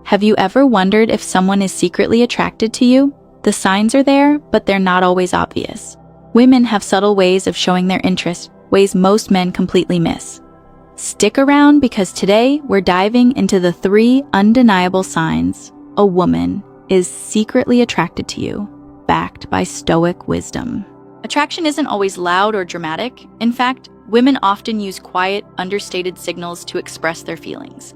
Have you ever wondered if someone is secretly attracted to you? The signs are there, but they're not always obvious. Women have subtle ways of showing their interest, ways most men completely miss. Stick around because today we're diving into the 3 undeniable signs a woman is secretly attracted to you, backed by Stoic wisdom. Attraction isn't always loud or dramatic. In fact, women often use quiet, understated signals to express their feelings.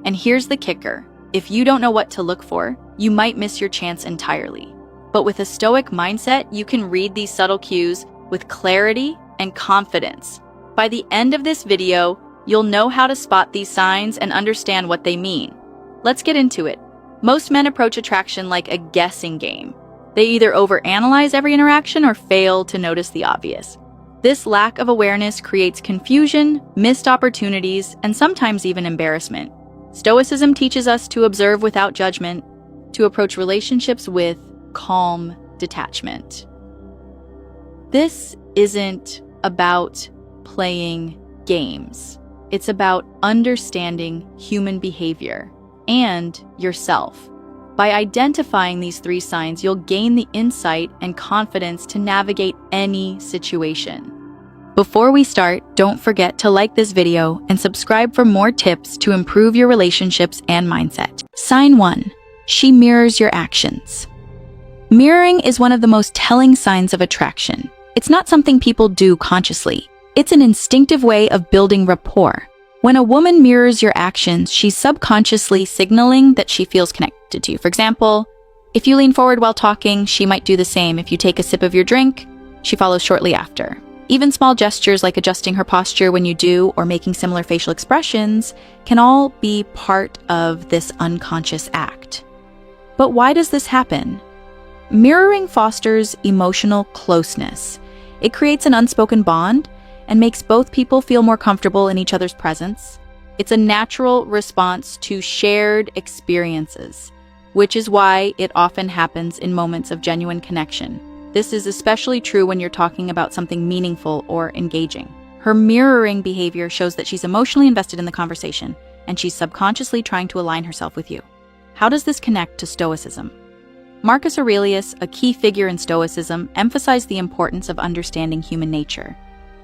And here's the kicker. If you don't know what to look for, you might miss your chance entirely. But with a Stoic mindset, you can read these subtle cues with clarity and confidence. By the end of this video, you'll know how to spot these signs and understand what they mean. Let's get into it. Most men approach attraction like a guessing game. They either overanalyze every interaction or fail to notice the obvious. This lack of awareness creates confusion, missed opportunities, and sometimes even embarrassment. Stoicism teaches us to observe without judgment, to approach relationships with calm detachment. This isn't about playing games. It's about understanding human behavior and yourself. By identifying these 3 signs, you'll gain the insight and confidence to navigate any situation. Before we start, don't forget to like this video and subscribe for more tips to improve your relationships and mindset. Sign 1. She mirrors your actions. Mirroring is one of the most telling signs of attraction. It's not something people do consciously. It's an instinctive way of building rapport. When a woman mirrors your actions, she's subconsciously signaling that she feels connected to you. For example, if you lean forward while talking, she might do the same. If you take a sip of your drink, she follows shortly after. Even small gestures like adjusting her posture when you do or making similar facial expressions can all be part of this unconscious act. But why does this happen? Mirroring fosters emotional closeness. It creates an unspoken bond and makes both people feel more comfortable in each other's presence. It's a natural response to shared experiences, which is why it often happens in moments of genuine connection. This is especially true when you're talking about something meaningful or engaging. Her mirroring behavior shows that she's emotionally invested in the conversation, and she's subconsciously trying to align herself with you. How does this connect to Stoicism? Marcus Aurelius, a key figure in Stoicism, emphasized the importance of understanding human nature.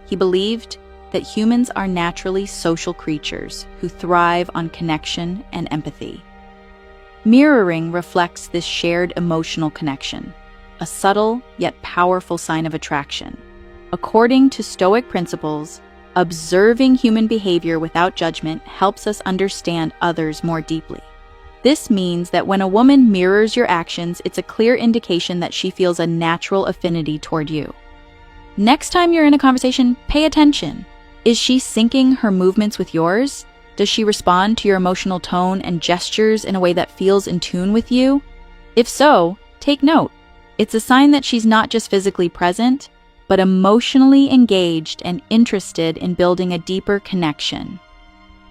He believed that humans are naturally social creatures who thrive on connection and empathy. Mirroring reflects this shared emotional connection, a subtle yet powerful sign of attraction. According to Stoic principles, observing human behavior without judgment helps us understand others more deeply. This means that when a woman mirrors your actions, it's a clear indication that she feels a natural affinity toward you. Next time you're in a conversation, pay attention. Is she syncing her movements with yours? Does she respond to your emotional tone and gestures in a way that feels in tune with you? If so, take note. It's a sign that she's not just physically present, but emotionally engaged and interested in building a deeper connection.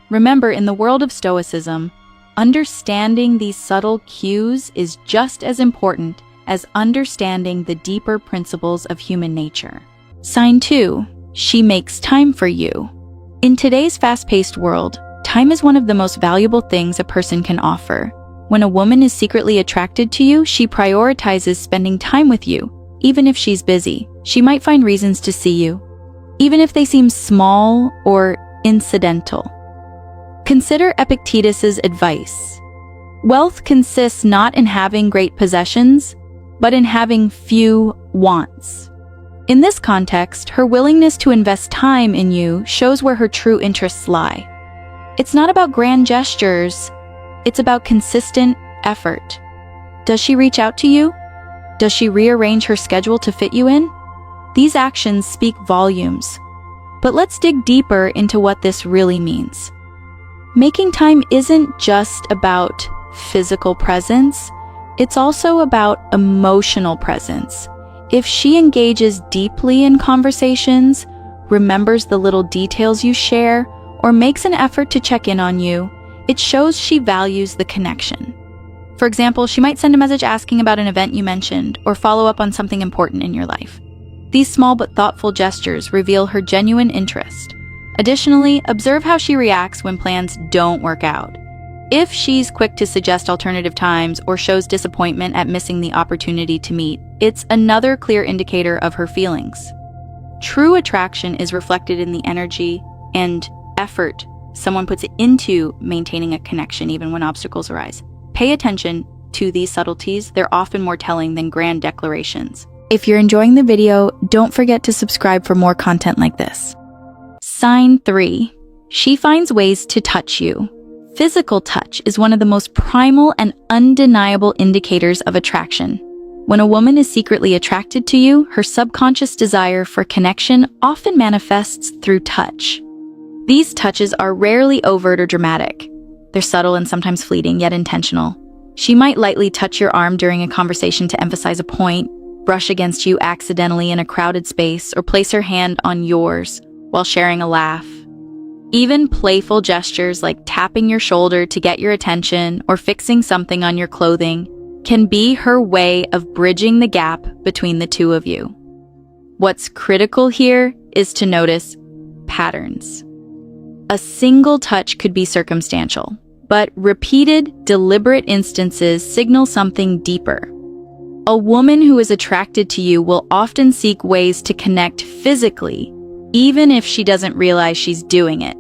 Remember, in the world of Stoicism, understanding these subtle cues is just as important as understanding the deeper principles of human nature. Sign 2. She makes time for you. In today's fast-paced world, time is one of the most valuable things a person can offer. When a woman is secretly attracted to you, she prioritizes spending time with you. Even if she's busy, she might find reasons to see you, even if they seem small or incidental. Consider Epictetus's advice. Wealth consists not in having great possessions, but in having few wants. In this context, her willingness to invest time in you shows where her true interests lie. It's not about grand gestures, it's about consistent effort. Does she reach out to you? Does she rearrange her schedule to fit you in? These actions speak volumes. But let's dig deeper into what this really means. Making time isn't just about physical presence, it's also about emotional presence. If she engages deeply in conversations, remembers the little details you share, or makes an effort to check in on you, it shows she values the connection. For example, she might send a message asking about an event you mentioned, or follow up on something important in your life. These small but thoughtful gestures reveal her genuine interest. Additionally, observe how she reacts when plans don't work out. If she's quick to suggest alternative times or shows disappointment at missing the opportunity to meet, it's another clear indicator of her feelings. True attraction is reflected in the energy and effort someone puts into maintaining a connection even when obstacles arise. Pay attention to these subtleties. They're often more telling than grand declarations. If you're enjoying the video, don't forget to subscribe for more content like this. Sign 3. She finds ways to touch you. Physical touch is one of the most primal and undeniable indicators of attraction. When a woman is secretly attracted to you, her subconscious desire for connection often manifests through touch. These touches are rarely overt or dramatic. They're subtle and sometimes fleeting, yet intentional. She might lightly touch your arm during a conversation to emphasize a point, brush against you accidentally in a crowded space, or place her hand on yours while sharing a laugh. Even playful gestures like tapping your shoulder to get your attention or fixing something on your clothing can be her way of bridging the gap between the two of you. What's critical here is to notice patterns. A single touch could be circumstantial, but repeated, deliberate instances signal something deeper. A woman who is attracted to you will often seek ways to connect physically, even if she doesn't realize she's doing it.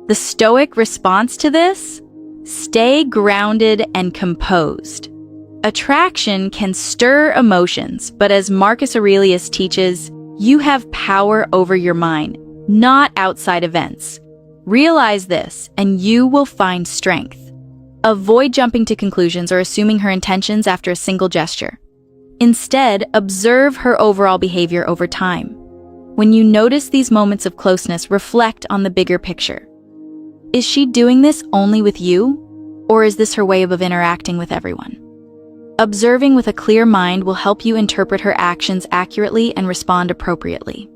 The Stoic response to this? Stay grounded and composed. Attraction can stir emotions, but as Marcus Aurelius teaches, you have power over your mind, not outside events. Realize this, and you will find strength. Avoid jumping to conclusions or assuming her intentions after a single gesture. Instead, observe her overall behavior over time. When you notice these moments of closeness, reflect on the bigger picture. Is she doing this only with you, or is this her way of interacting with everyone? Observing with a clear mind will help you interpret her actions accurately and respond appropriately.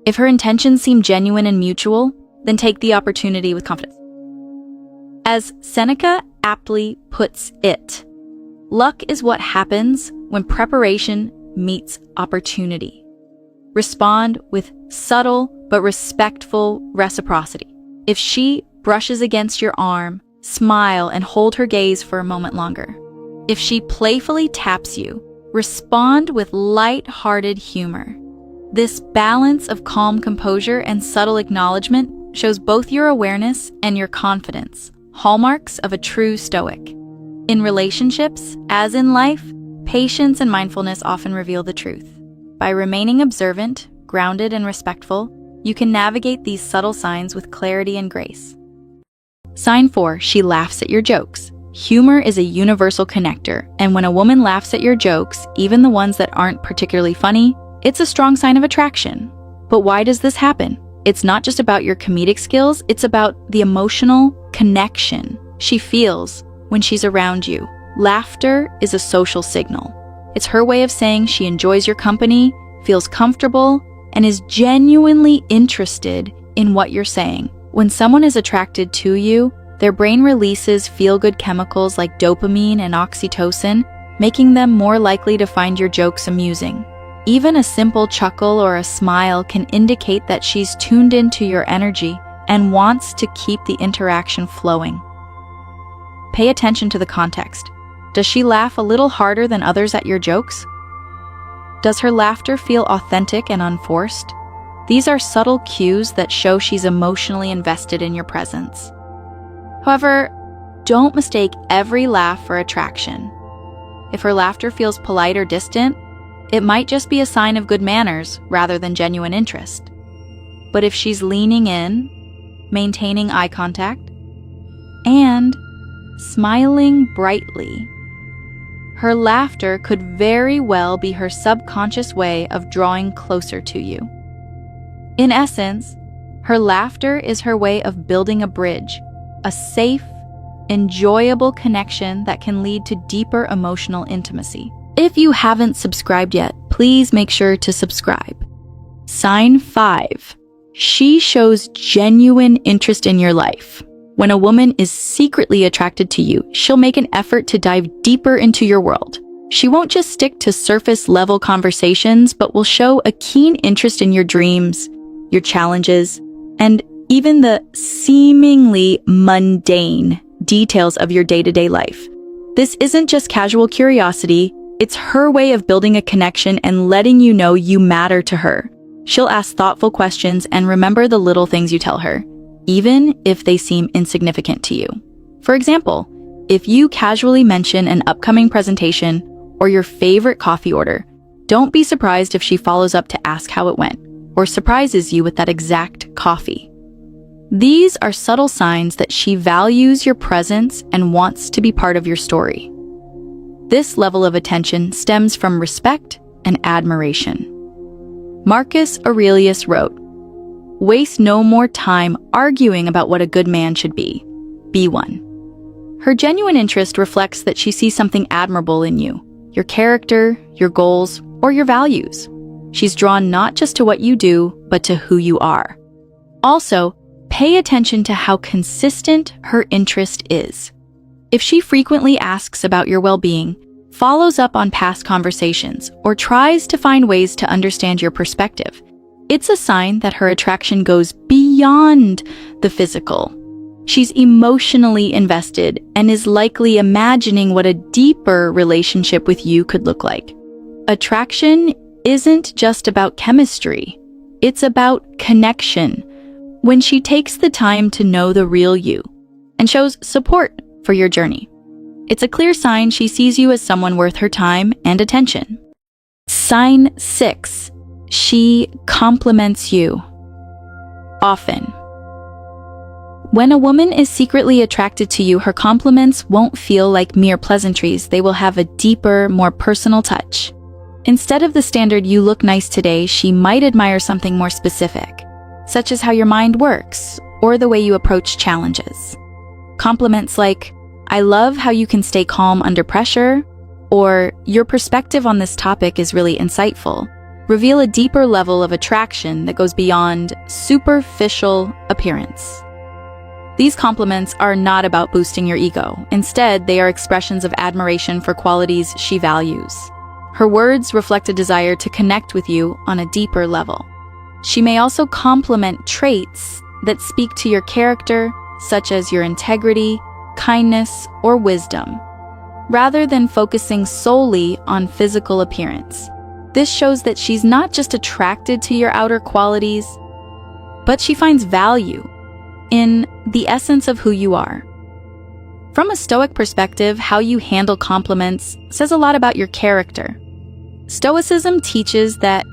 If her intentions seem genuine and mutual, then take the opportunity with confidence. As Seneca aptly puts it, luck is what happens when preparation meets opportunity. Respond with subtle but respectful reciprocity. If she brushes against your arm, smile and hold her gaze for a moment longer. If she playfully taps you, respond with light-hearted humor. This balance of calm composure and subtle acknowledgement shows both your awareness and your confidence, hallmarks of a true Stoic. In relationships, as in life, patience and mindfulness often reveal the truth. By remaining observant, grounded, and respectful, you can navigate these subtle signs with clarity and grace. Sign 4. She laughs at your jokes. Humor is a universal connector, and when a woman laughs at your jokes, even the ones that aren't particularly funny, it's a strong sign of attraction. But why does this happen? It's not just about your comedic skills, it's about the emotional connection she feels when she's around you. Laughter is a social signal. It's her way of saying she enjoys your company, feels comfortable, and is genuinely interested in what you're saying. When someone is attracted to you, their brain releases feel-good chemicals like dopamine and oxytocin, making them more likely to find your jokes amusing. Even a simple chuckle or a smile can indicate that she's tuned into your energy and wants to keep the interaction flowing. Pay attention to the context. Does she laugh a little harder than others at your jokes? Does her laughter feel authentic and unforced? These are subtle cues that show she's emotionally invested in your presence. However, don't mistake every laugh for attraction. If her laughter feels polite or distant, it might just be a sign of good manners rather than genuine interest. But if she's leaning in, maintaining eye contact, and smiling brightly, her laughter could very well be her subconscious way of drawing closer to you. In essence, her laughter is her way of building a bridge, a safe, enjoyable connection that can lead to deeper emotional intimacy. If you haven't subscribed yet, please make sure to subscribe. Sign 5. She shows genuine interest in your life. When a woman is secretly attracted to you, she'll make an effort to dive deeper into your world. She won't just stick to surface-level conversations, but will show a keen interest in your dreams, your challenges, and even the seemingly mundane details of your day-to-day life. This isn't just casual curiosity, it's her way of building a connection and letting you know you matter to her. She'll ask thoughtful questions and remember the little things you tell her, even if they seem insignificant to you. For example, if you casually mention an upcoming presentation or your favorite coffee order, don't be surprised if she follows up to ask how it went, or surprises you with that exact coffee. These are subtle signs that she values your presence and wants to be part of your story. This level of attention stems from respect and admiration. Marcus Aurelius wrote, "Waste no more time arguing about what a good man should be. Be one." Her genuine interest reflects that she sees something admirable in you, your character, your goals, or your values. She's drawn not just to what you do, but to who you are. Also, pay attention to how consistent her interest is. If she frequently asks about your well-being, follows up on past conversations, or tries to find ways to understand your perspective, it's a sign that her attraction goes beyond the physical. She's emotionally invested and is likely imagining what a deeper relationship with you could look like. Attraction isn't just about chemistry, it's about connection. When she takes the time to know the real you and shows support for your journey, it's a clear sign she sees you as someone worth her time and attention. Sign 6. She compliments you often. When a woman is secretly attracted to you, her compliments won't feel like mere pleasantries. They will have a deeper, more personal touch. Instead of the standard "you look nice today," she might admire something more specific, such as how your mind works or the way you approach challenges. Compliments like, "I love how you can stay calm under pressure," or "your perspective on this topic is really insightful," reveal a deeper level of attraction that goes beyond superficial appearance. These compliments are not about boosting your ego. Instead, they are expressions of admiration for qualities she values. Her words reflect a desire to connect with you on a deeper level. She may also compliment traits that speak to your character, such as your integrity, kindness, or wisdom, rather than focusing solely on physical appearance. This shows that she's not just attracted to your outer qualities, but she finds value in the essence of who you are. From a Stoic perspective, how you handle compliments says a lot about your character. Stoicism teaches that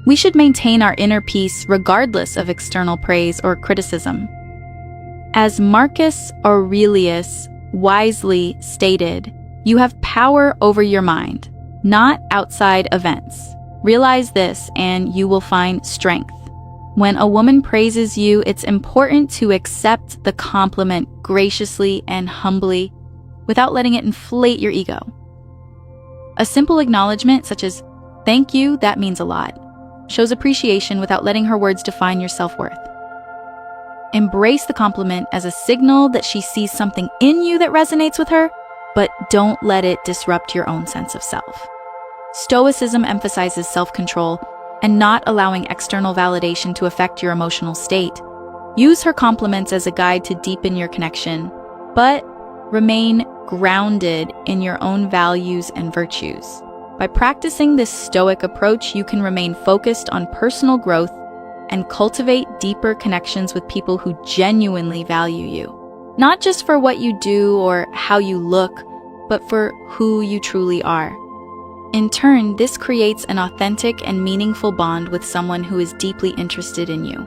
we should maintain our inner peace regardless of external praise or criticism. As Marcus Aurelius wisely stated, you have power over your mind, not outside events. Realize this and you will find strength. When a woman praises you, it's important to accept the compliment graciously and humbly without letting it inflate your ego. A simple acknowledgement such as, "Thank you, that means a lot," shows appreciation without letting her words define your self-worth. Embrace the compliment as a signal that she sees something in you that resonates with her, but don't let it disrupt your own sense of self. Stoicism emphasizes self-control and not allowing external validation to affect your emotional state. Use her compliments as a guide to deepen your connection, but remain grounded in your own values and virtues. By practicing this Stoic approach, you can remain focused on personal growth and cultivate deeper connections with people who genuinely value you. Not just for what you do or how you look, but for who you truly are. In turn, this creates an authentic and meaningful bond with someone who is deeply interested in you.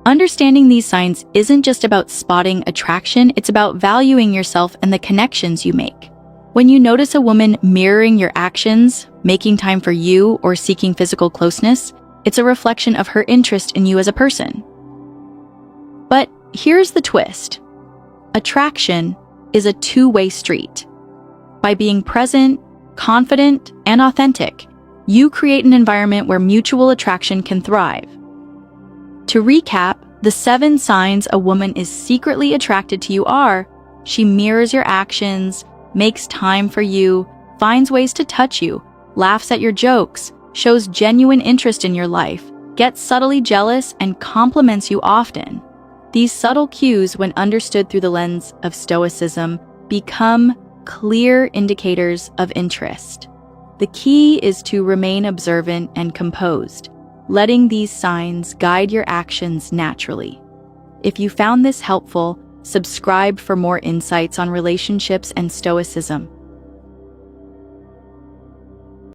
Understanding these signs isn't just about spotting attraction, it's about valuing yourself and the connections you make. When you notice a woman mirroring your actions, making time for you, or seeking physical closeness, it's a reflection of her interest in you as a person. But here's the twist. Attraction is a two-way street. By being present, confident, and authentic, you create an environment where mutual attraction can thrive. To recap, the 7 signs a woman is secretly attracted to you are: she mirrors your actions, makes time for you, finds ways to touch you, laughs at your jokes, shows genuine interest in your life, gets subtly jealous, and compliments you often. These subtle cues, when understood through the lens of Stoicism, become clear indicators of interest. The key is to remain observant and composed, letting these signs guide your actions naturally. If you found this helpful, subscribe for more insights on relationships and Stoicism.